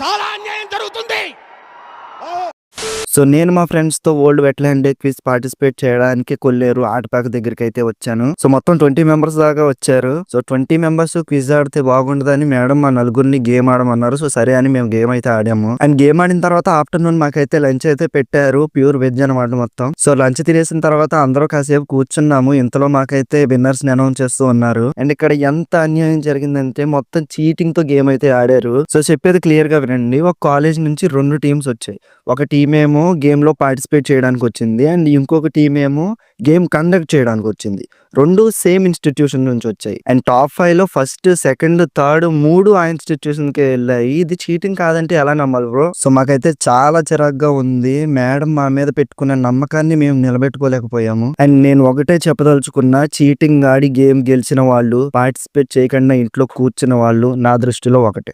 చాలా అన్యాయం జరుగుతుంది. సో నేను మా ఫ్రెండ్స్ తో ఓల్డ్ వెట్లాండ్ క్విజ్ పార్టిసిపేట్ చేయడానికి కొల్లేరు ఆటపాక దగ్గరికి అయితే వచ్చాను. సో మొత్తం 20 మెంబర్స్ దాకా వచ్చారు. సో 20 మెంబర్స్ క్విజ్ ఆడితే బాగుండదని మేడం మా నలుగురిని గేమ్ ఆడమన్నారు. సో సరే అని మేము గేమ్ అయితే ఆడాము. అండ్ గేమ్ ఆడిన తర్వాత ఆఫ్టర్నూన్ మాకైతే లంచ్ అయితే పెట్టారు. ప్యూర్ వెజ్ అనమాట మొత్తం. సో లంచ్ తినేసిన తర్వాత అందరూ కాసేపు కూర్చున్నాము. ఇంతలో మాకైతే విన్నర్స్ ని అనౌన్స్ చేస్తూ ఉన్నారు. అండ్ ఇక్కడ ఎంత అన్యాయం జరిగిందంటే మొత్తం చీటింగ్ తో గేమ్ అయితే ఆడారు. సో చెప్పేది క్లియర్ గా వినండి. ఒక కాలేజ్ నుంచి 2 టీమ్స్ వచ్చాయి. ఒక టీం ఏమో గేమ్ లో పార్టిసిపేట్ చేయడానికి వచ్చింది అండ్ ఇంకొక టీం ఏమో గేమ్ కండక్ట్ చేయడానికి వచ్చింది. 2 సేమ్ ఇన్స్టిట్యూషన్ నుంచి వచ్చాయి. అండ్ టాప్ 5 లో ఫస్ట్, సెకండ్, థర్డ్ 3 ఆ ఇన్స్టిట్యూషన్ కి వెళ్ళాయి. ఇది చీటింగ్ కాదంటే ఎలా నమ్మాలి బ్రో? సో మాకైతే చాలా చిరాగ్గా ఉంది. మేడం మా మీద పెట్టుకున్న నమ్మకాన్ని మేము నిలబెట్టుకోలేకపోయాము. అండ్ నేను ఒకటే చెప్పదలుచుకున్నా, చీటింగ్ ఆడి గేమ్ గెలిచిన వాళ్ళు, పార్టిసిపేట్ చేయకుండా ఇంట్లో కూర్చున్న వాళ్ళు నా దృష్టిలో ఒకటే.